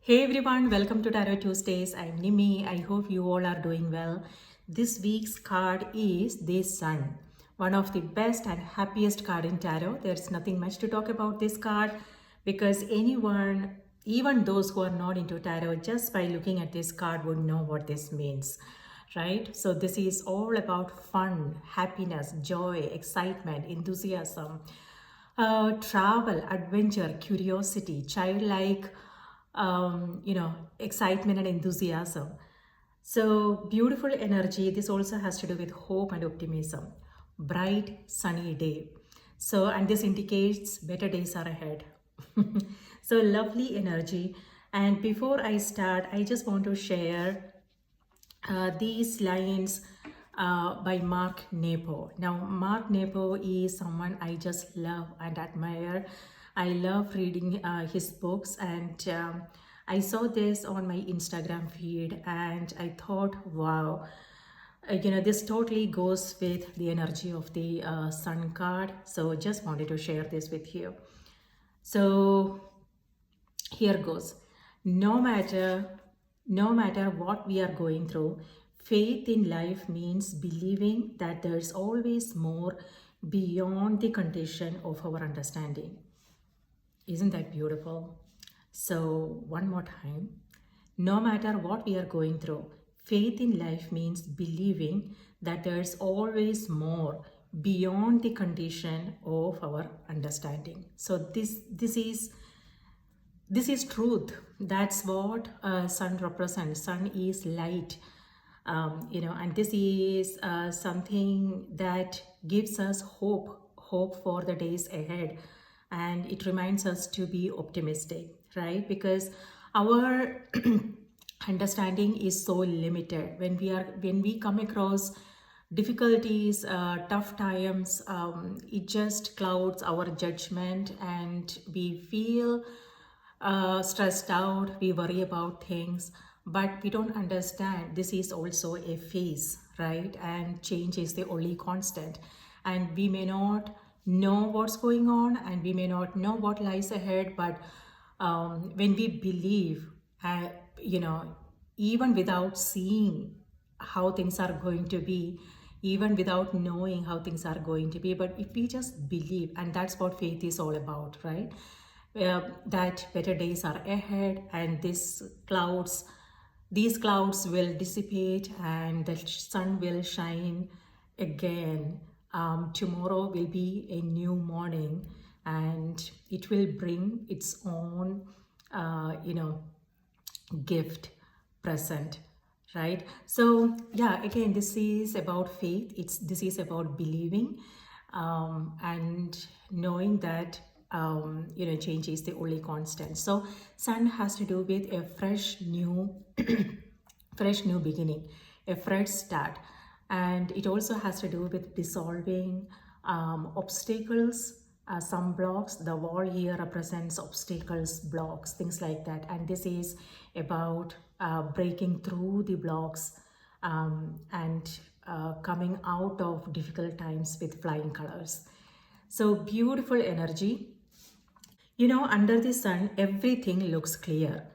Hey everyone, welcome to Tarot Tuesdays. I'm Nimi. I hope you all are doing well. This week's card is the Sun, one of the best and happiest card in tarot. There's nothing much to talk about this card because anyone, even those who are not into tarot, just by looking at this card would know what this means, right? So this is all about fun, happiness, joy, excitement, enthusiasm, travel, adventure, curiosity, childlike, excitement and enthusiasm. So beautiful energy. This also has to do with hope and optimism. Bright, sunny day. So, and this indicates better days are ahead. So lovely energy. And before I start, I just want to share these lines by Mark Nepo. Now, Mark Nepo is someone I just love and admire. I love reading his books, and I saw this on my Instagram feed, and I thought, wow, this totally goes with the energy of the Sun card. So, just wanted to share this with you. So, here goes. No matter no matter what we are going through, faith in life means believing that there's always more beyond the condition of our understanding. Isn't that beautiful? So one more time. No matter what we are going through, faith in life means believing that there's always more beyond the condition of our understanding. So this is truth. That's what sun represents. Sun is light, and this is something that gives us hope for the days ahead, and it reminds us to be optimistic, right? Because our understanding is so limited. When we come across difficulties, tough times, it just clouds our judgment, and we feel stressed out, we worry about things, but we don't understand this is also a phase, right? And change is the only constant. And we may not know what's going on, and we may not know what lies ahead, but when we believe, uh, you know, even without seeing how things are going to be, even without knowing how things are going to be, but if we just believe, and that's what faith is all about, right? That better days are ahead, and these clouds will dissipate, and the sun will shine again. Tomorrow will be a new morning, and it will bring its own gift, present, right? So yeah, again, this is about faith. This is about believing, and knowing that change is the only constant. So sun has to do with a fresh new fresh new beginning, a fresh start. And it also has to do with dissolving obstacles, some blocks. The wall here represents obstacles, blocks, things like that. And this is about breaking through the blocks, and coming out of difficult times with flying colors. So beautiful energy. Under the sun, everything looks clear,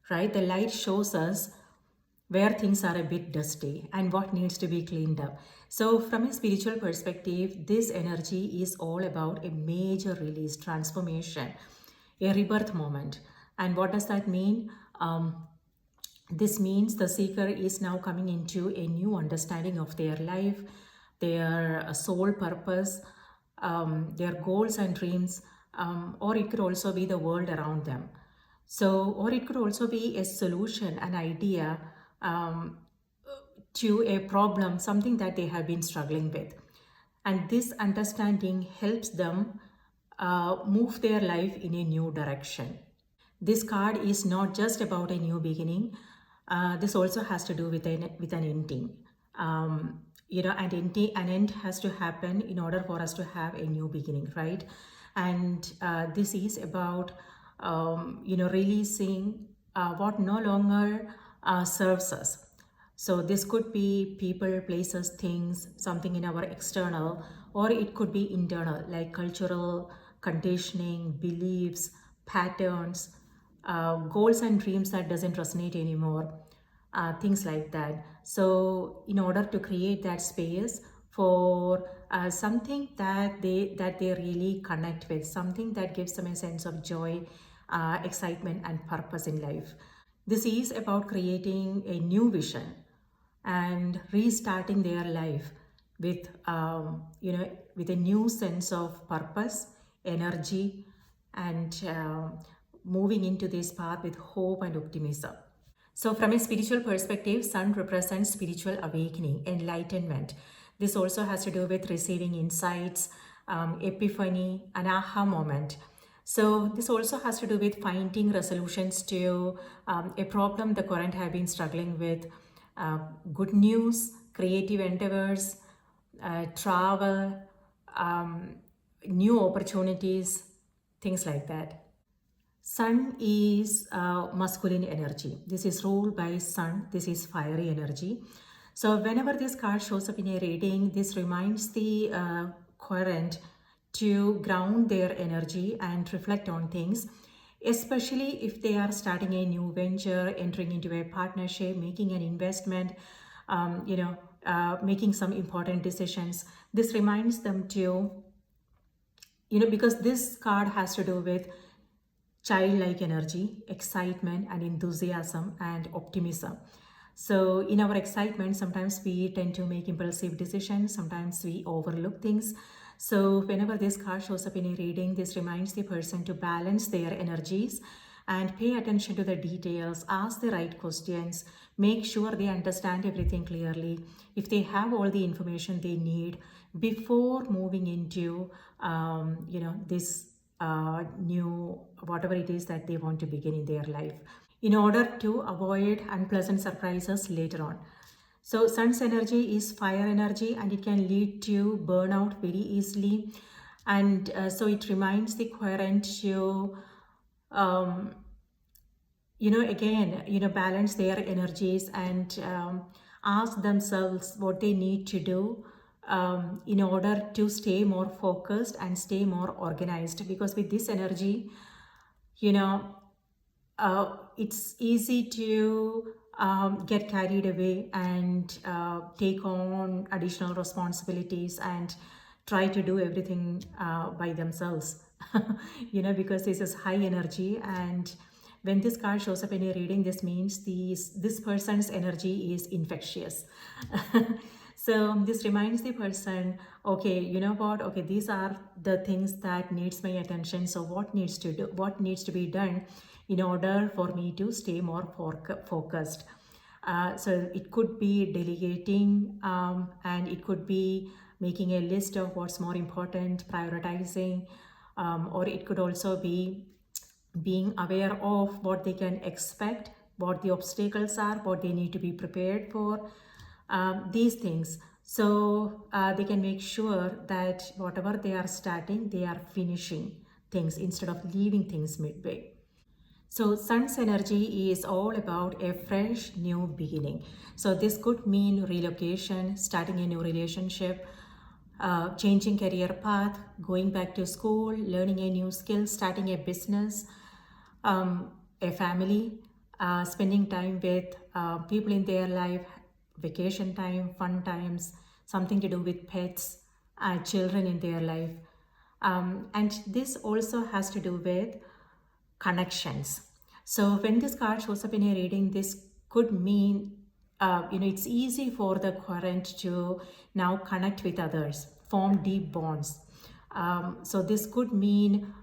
right? The light shows us where things are a bit dusty and what needs to be cleaned up. So, from a spiritual perspective, this energy is all about a major release, transformation, a rebirth moment. And what does that mean? This means the seeker is now coming into a new understanding of their life, their soul purpose, their goals and dreams, or it could also be the world around them. So, or it could also be a solution, an idea, um, to a problem, something that they have been struggling with. And this understanding helps them move their life in a new direction. This card is not just about a new beginning. This also has to do with an ending. An end has to happen in order for us to have a new beginning, right? And this is about releasing what no longer serves us. So this could be people, places, things, something in our external, or it could be internal, like cultural conditioning, beliefs, patterns, goals and dreams that doesn't resonate anymore, things like that. So in order to create that space for something that they really connect with, something that gives them a sense of joy, excitement and purpose in life. This is about creating a new vision and restarting their life with with a new sense of purpose, energy, and moving into this path with hope and optimism. So, from a spiritual perspective, sun represents spiritual awakening, enlightenment. This also has to do with receiving insights, epiphany, an aha moment. So, this also has to do with finding resolutions to a problem the current have been struggling with, uh, good news, creative endeavors, travel, um, new opportunities, things like that. Sun is masculine energy. This is ruled by sun. This is fiery energy. So whenever this card shows up in a reading, this reminds the current to ground their energy and reflect on things, especially if they are starting a new venture, entering into a partnership, making an investment, making some important decisions. This reminds them to, because this card has to do with childlike energy, excitement, and enthusiasm and optimism. So, in our excitement, sometimes we tend to make impulsive decisions, sometimes we overlook things. So, whenever this card shows up in a reading, this reminds the person to balance their energies and pay attention to the details, ask the right questions, make sure they understand everything clearly. If they have all the information they need before moving into, this new whatever it is that they want to begin in their life, in order to avoid unpleasant surprises later on. So sun's energy is fire energy and it can lead to burnout very easily. And so it reminds the querent to um, again, balance their energies and ask themselves what they need to do in order to stay more focused and stay more organized. Because with this energy, you know, it's easy to get carried away and take on additional responsibilities and try to do everything by themselves. Because this is high energy, and when this card shows up in a reading, this means this person's energy is infectious. So this reminds the person, okay, you know what, okay, these are the things that needs my attention. So what needs to be done in order for me to stay more focused. So it could be delegating, and it could be making a list of what's more important, prioritizing, or it could also be being aware of what they can expect, what the obstacles are, what they need to be prepared for, these things. So they can make sure that whatever they are starting, they are finishing things instead of leaving things midway. So, sun's energy is all about a fresh new beginning. So, this could mean relocation, starting a new relationship, changing career path, going back to school, learning a new skill, starting a business, a family, spending time with people in their life, vacation time, fun times, something to do with pets, children in their life. And this also has to do with connections. So when this card shows up in a reading, this could mean, it's easy for the current to now connect with others, form deep bonds. So this could mean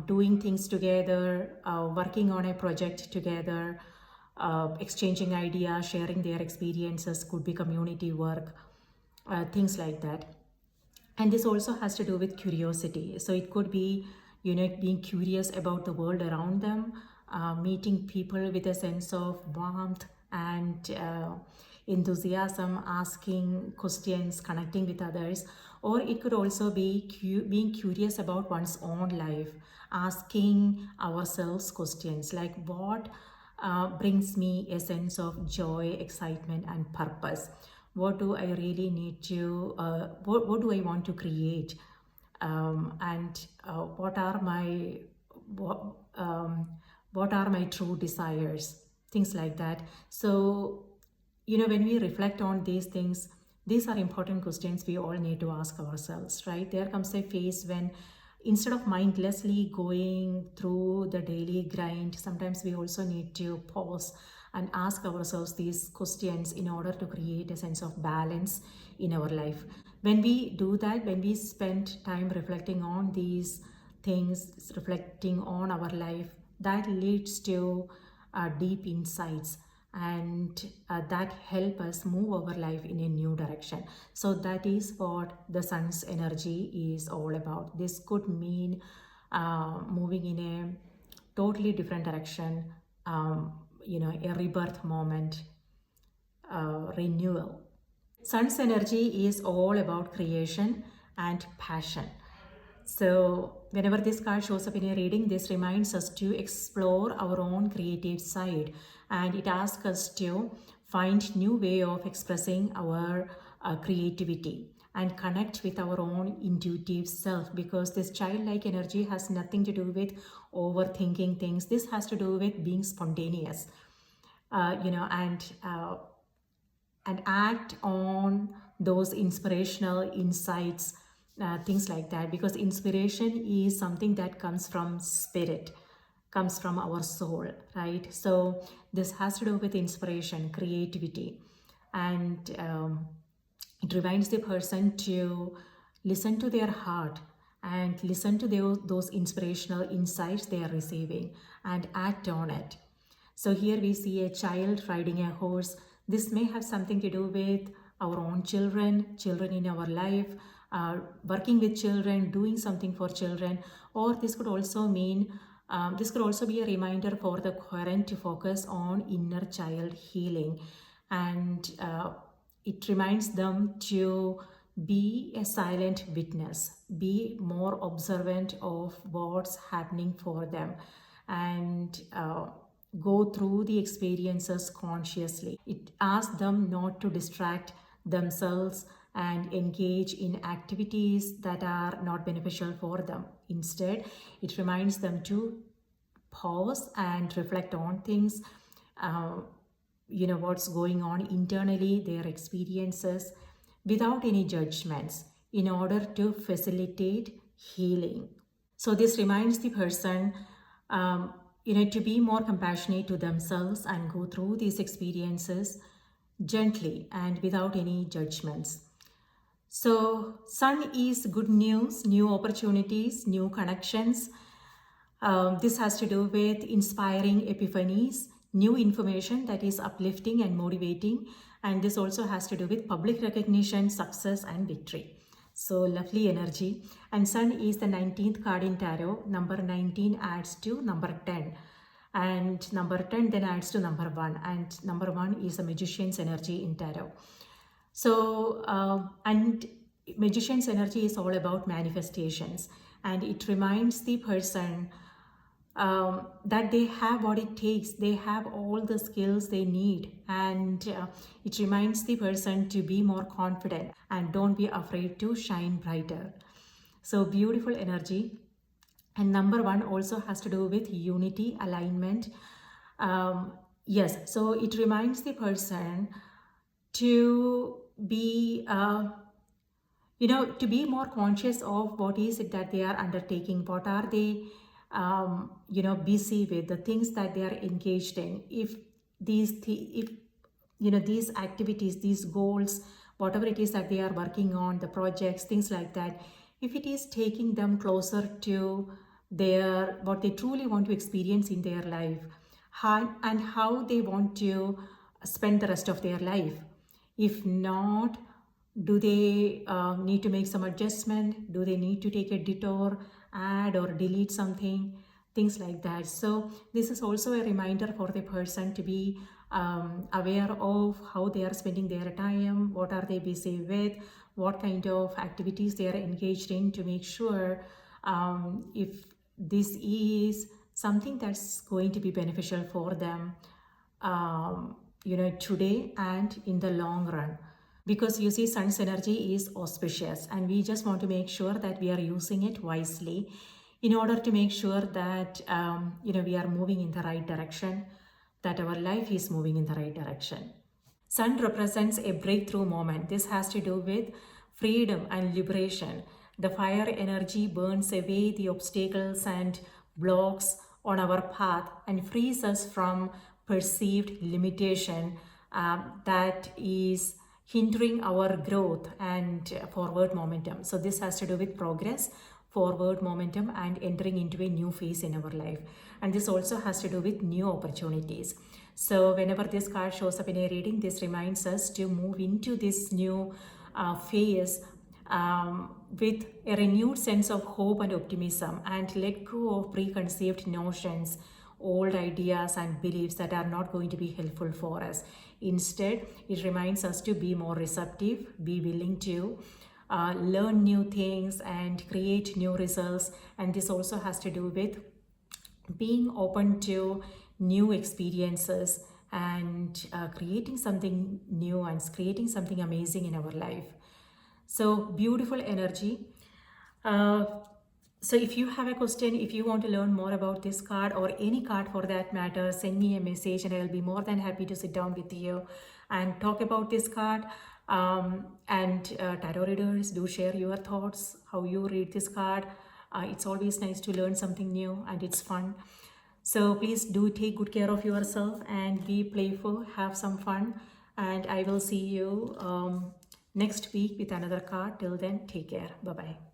doing things together, working on a project together, exchanging ideas, sharing their experiences, could be community work, things like that. And this also has to do with curiosity. So it could be, being curious about the world around them, meeting people with a sense of warmth and enthusiasm, asking questions, connecting with others. Or it could also be being curious about one's own life, asking ourselves questions like what brings me a sense of joy, excitement, and purpose. What do I really need to, what do I want to create? And what are my, what, um, what are my true desires, things like that. So when we reflect on these things, these are important questions we all need to ask ourselves, right? There comes a phase when instead of mindlessly going through the daily grind, sometimes we also need to pause and ask ourselves these questions in order to create a sense of balance in our life. When we do that, when we spend time reflecting on these things, reflecting on our life, that leads to deep insights, and that help us move our life in a new direction. So that is what the sun's energy is all about. This could mean moving in a totally different direction, a rebirth moment, renewal. Sun's energy is all about creation and passion. So, whenever this card shows up in a reading, this reminds us to explore our own creative side, and it asks us to find new way of expressing our creativity and connect with our own intuitive self, because this childlike energy has nothing to do with overthinking things. This has to do with being spontaneous, and act on those inspirational insights, things like that, because inspiration is something that comes from spirit, comes from our soul, right? So this has to do with inspiration, creativity, and it reminds the person to listen to their heart and listen to those inspirational insights they are receiving and act on it. So here we see a child riding a horse. This may have something to do with our own children in our life, working with children, doing something for children, or this could also mean, this could also be a reminder for the parent to focus on inner child healing, and it reminds them to be a silent witness, be more observant of what's happening for them, and go through the experiences consciously. It asks them not to distract themselves and engage in activities that are not beneficial for them. Instead, it reminds them to pause and reflect on things, what's going on internally, their experiences, without any judgments, in order to facilitate healing. So this reminds the person, to be more compassionate to themselves and go through these experiences gently and without any judgments. So sun is good news, new opportunities, new connections. This has to do with inspiring epiphanies, new information that is uplifting and motivating. And this also has to do with public recognition, success, and victory. So lovely energy. And sun is the 19th card in tarot. Number 19 adds to number 10. And number 10 then adds to number 1. And number 1 is a magician's energy in tarot. So, and magician's energy is all about manifestations. And it reminds the person that they have what it takes, they have all the skills they need, and it reminds the person to be more confident and don't be afraid to shine brighter. So beautiful energy. And number 1 also has to do with unity, alignment. Yes, so it reminds the person to be to be more conscious of what is it that they are undertaking, what are they busy with, the things that they are engaged in. If these activities, these goals, whatever it is that they are working on, the projects, things like that, if it is taking them closer to their what they truly want to experience in their life, and how they want to spend the rest of their life. If not, do they need to make some adjustment? Do they need to take a detour, add or delete something? Things like that. So this is also a reminder for the person to be aware of how they are spending their time, what are they busy with, what kind of activities they are engaged in, to make sure if this is something that's going to be beneficial for them, today and in the long run. Because you see, sun's energy is auspicious, and we just want to make sure that we are using it wisely in order to make sure that we are moving in the right direction, that our life is moving in the right direction. Sun represents a breakthrough moment. This has to do with freedom and liberation. The fire energy burns away the obstacles and blocks on our path and frees us from perceived limitation that is hindering our growth and forward momentum. So this has to do with progress, forward momentum, and entering into a new phase in our life. And this also has to do with new opportunities. So whenever this card shows up in a reading, this reminds us to move into this new phase with a renewed sense of hope and optimism, and let go of preconceived notions, old ideas and beliefs that are not going to be helpful for us. Instead, it reminds us to be more receptive, be willing to learn new things and create new results. And this also has to do with being open to new experiences and creating something new and creating something amazing in our life. So beautiful energy. Uh, so if you have a question, if you want to learn more about this card or any card for that matter, send me a message and I will be more than happy to sit down with you and talk about this card. And tarot readers, do share your thoughts, how you read this card. It's always nice to learn something new and it's fun. So please do take good care of yourself and be playful, have some fun. And I will see you next week with another card. Till then, take care. Bye-bye.